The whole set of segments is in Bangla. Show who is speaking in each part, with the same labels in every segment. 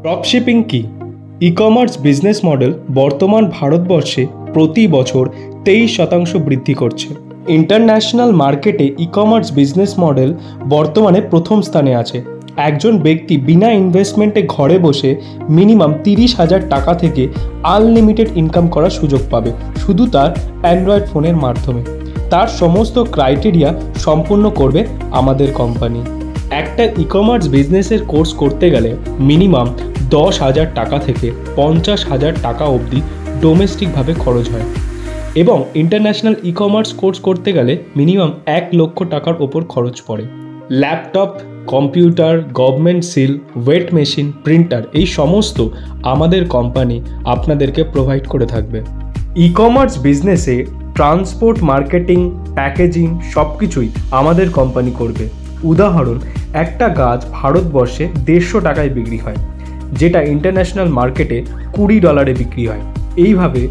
Speaker 1: ড্রপশিপিং কি? ই-কমার্স বিজনেস মডেল বর্তমান ভারতবর্ষে প্রতি বছর 23% বৃদ্ধি করছে। ইন্টারন্যাশনাল মার্কেটে ই-কমার্স বিজনেস মডেল বর্তমানে প্রথম স্থানে আছে। একজন ব্যক্তি বিনা ইনভেস্টমেন্টে ঘরে বসে মিনিমাম 30,000 টাকা থেকে আনলিমিটেড ইনকাম করার সুযোগ পাবে, শুধু তার অ্যান্ড্রয়েড ফোনের মাধ্যমে। তার সমস্ত ক্রাইটেরিয়া সম্পূর্ণ করবে আমাদের কোম্পানি। একটা ই-কমার্স বিজনেসের কোর্স করতে গেলে মিনিমাম 10,000 টাকা থেকে 50,000 টাকা অবধি ডোমেস্টিকভাবে খরচ হয়, এবং ইন্টারন্যাশনাল ই-কমার্স কোর্স করতে গেলে মিনিমাম 1 লক্ষ টাকার ওপর খরচ পড়ে। Laptop, computer, government seal, weight machine, printer, এই সমস্ত আমাদের কোম্পানি আপনাদেরকে প্রোভাইড করে থাকবে। ই-কমার্স বিজনেসে ট্রান্সপোর্ট, মার্কেটিং, প্যাকেজিং সব কিছুই আমাদের কোম্পানি করবে। উদাহরণ, একটা গাছ ভারতবর্ষে 150 টাকায় বিক্রি হয়, যেটা ইন্টারন্যাশনাল মার্কেটে $20 বিক্রি হয়। এইভাবে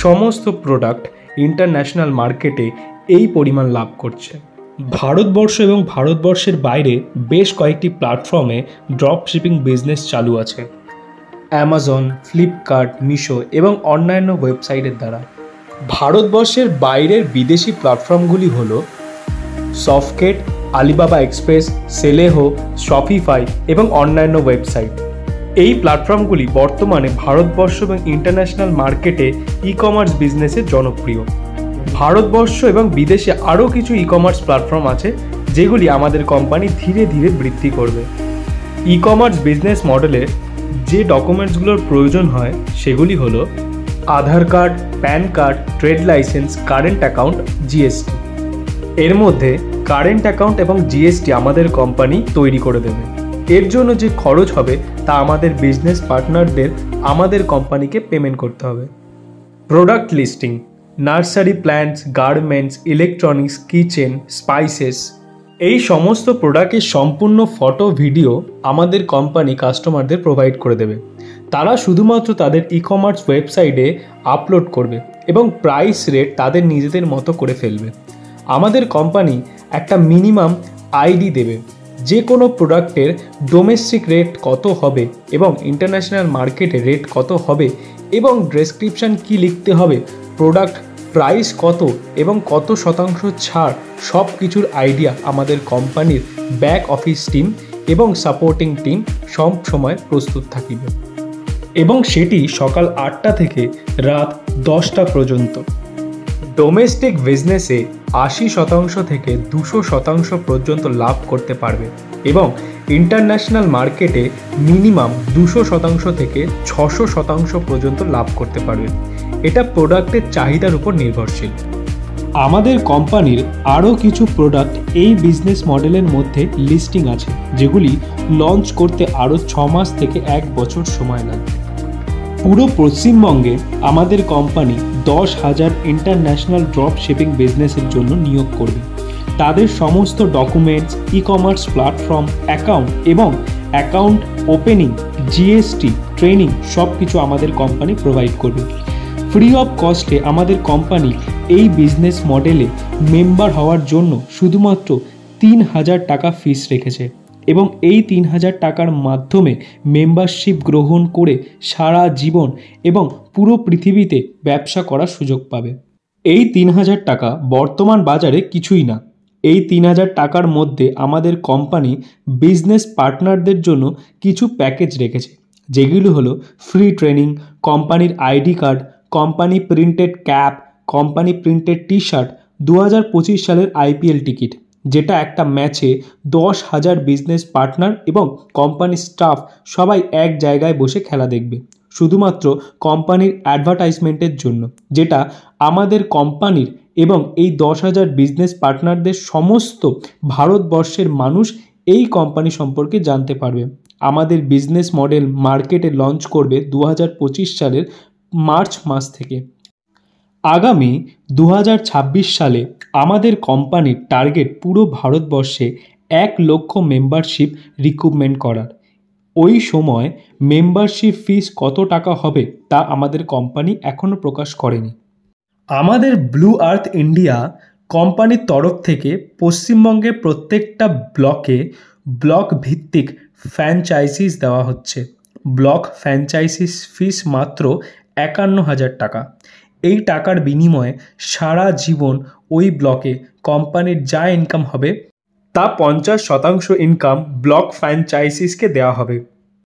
Speaker 1: সমস্ত প্রোডাক্ট ইন্টারন্যাশনাল মার্কেটে এই পরিমাণ লাভ করছে। ভারতবর্ষ এবং ভারতবর্ষের বাইরে বেশ কয়েকটি প্ল্যাটফর্মে ড্রপ শিপিং বিজনেস চালু আছে, অ্যামাজন, ফ্লিপকার্ট, মিশো এবং অন্যান্য ওয়েবসাইটের দ্বারা। ভারতবর্ষের বাইরের বিদেশি প্ল্যাটফর্মগুলি হলো সফটকেট, আলিবাবা এক্সপ্রেস, সেলেহো, শপিফাই এবং অন্যান্য ওয়েবসাইট। এই প্ল্যাটফর্মগুলি বর্তমানে ভারতবর্ষ এবং ইন্টারন্যাশনাল মার্কেটে ই-কমার্স বিজনেসে জনপ্রিয়। ভারতবর্ষ এবং বিদেশে আরও কিছু ই-কমার্স প্ল্যাটফর্ম আছে, যেগুলি আমাদের কোম্পানি ধীরে ধীরে বৃদ্ধি করবে। ই-কমার্স বিজনেস মডেলে যে ডকুমেন্টসগুলোর প্রয়োজন হয় সেগুলি হলো Aadhaar card, PAN card, trade licence, current account, GST. এর মধ্যে কারেন্ট অ্যাকাউন্ট এবং জিএসটি আমাদের কোম্পানি তৈরি করে দেবে। এর জন্য যে খরচ হবে তা আমাদের বিজনেস পার্টনারদের আমাদের কোম্পানিকে পেমেন্ট করতে হবে। Product listing, nursery plants, garments, electronics, kitchen, spices, এই সমস্ত প্রোডাক্টের সম্পূর্ণ ফটো, ভিডিও আমাদের কোম্পানি কাস্টমারদের প্রোভাইড করে দেবে। তারা শুধুমাত্র তাদের ই-কমার্স ওয়েবসাইটে আপলোড করবে এবং প্রাইস রেট তাদের নিজেদের মতো করে ফেলবে। আমাদের কোম্পানি একটা মিনিমাম আইডি দেবে, যে কোনো প্রোডাক্টের ডোমেস্টিক রেট কত হবে এবং ইন্টারন্যাশনাল মার্কেটে রেট কত হবে, এবং ডেসক্রিপশান কি লিখতে হবে, প্রোডাক্ট প্রাইস কত এবং কত শতাংশ ছাড়, সব কিছুর আইডিয়া আমাদের কোম্পানির ব্যাক অফিস টিম এবং সাপোর্টিং টিম সব সময় প্রস্তুত থাকিবে, এবং সেটি সকাল 8টা থেকে রাত 10টা পর্যন্ত। ডোমেস্টিক বিজনেসে 80% থেকে 200% পর্যন্ত লাভ করতে পারবে, এবং ইন্টারন্যাশনাল মার্কেটে মিনিমাম 200% থেকে 600% পর্যন্ত লাভ করতে পারবে। এটা প্রোডাক্টের চাহিদার উপর নির্ভরশীল। আমাদের কোম্পানির আরও কিছু প্রোডাক্ট এই বিজনেস মডেলের মধ্যে লিস্টিং আছে, যেগুলি লঞ্চ করতে আরও 6 মাস থেকে 1 বছর সময় লাগবে। পুরো পশ্চিমবঙ্গে আমাদের কোম্পানি 10,000 ইন্টারন্যাশনাল ড্রপ শিপিং বিজনেসের জন্য নিয়োগ করবে। তাদের সমস্ত ডকুমেন্টস, ই-কমার্স প্ল্যাটফর্ম, অ্যাকাউন্ট এবং অ্যাকাউন্ট ওপেনিং, জিএসটি, ট্রেনিং সব কিছু আমাদের কোম্পানি প্রোভাইড করবে। ফ্রি অফ কস্টে আমাদের কোম্পানি এই বিজনেস মডেলে মেম্বার হওয়ার জন্য শুধুমাত্র 3,000 টাকা ফিস রেখেছে, এবং এই 3,000 টাকার মাধ্যমে মেম্বারশিপ গ্রহণ করে সারা জীবন এবং পুরো পৃথিবীতে ব্যবসা করার সুযোগ পাবে। এই 3,000 টাকা বর্তমান বাজারে কিছুই না। এই 3,000 টাকার মধ্যে আমাদের কোম্পানি বিজনেস পার্টনারদের জন্য কিছু প্যাকেজ রেখেছে, যেগুলো হলো ফ্রি ট্রেনিং, কোম্পানির ID card, company printed cap, company printed T shirt, 2025 সালের IPL টিকিট, যেটা একটা ম্যাচে 10,000 বিজনেস পার্টনার এবং কোম্পানির স্টাফ সবাই এক জায়গায় বসে খেলা দেখবে, শুধুমাত্র কোম্পানির অ্যাডভার্টাইজমেন্টের জন্য, যেটা আমাদের কোম্পানির এবং এই 10,000 বিজনেস পার্টনারদের সমস্ত ভারতবর্ষের মানুষ এই কোম্পানি সম্পর্কে জানতে পারবে। আমাদের বিজনেস মডেল মার্কেটে লঞ্চ করবে 2025 সালের মার্চ মাস থেকে। আগামী 2026 সালে আমাদের কোম্পানির টার্গেট পুরো ভারতবর্ষে 1 লক্ষ মেম্বারশিপ রিক্রুটমেন্ট করার। ওই সময় মেম্বারশিপ ফিস কত টাকা হবে তা আমাদের কোম্পানি এখনও প্রকাশ করেনি। আমাদের ব্লু আর্থ ইন্ডিয়া কোম্পানির তরফ থেকে পশ্চিমবঙ্গের প্রত্যেকটা ব্লকে ব্লক ভিত্তিক ফ্র্যাঞ্চাইজিস দেওয়া হচ্ছে। ব্লক ফ্র্যাঞ্চাইজিস ফিস মাত্র 51,000 টাকা। এই টাকার বিনিময়ে সারা জীবন ওই ব্লকে কোম্পানির যা ইনকাম হবে তা 50% ইনকাম ব্লক ফ্র্যাঞ্চাইজিসকে দেওয়া হবে।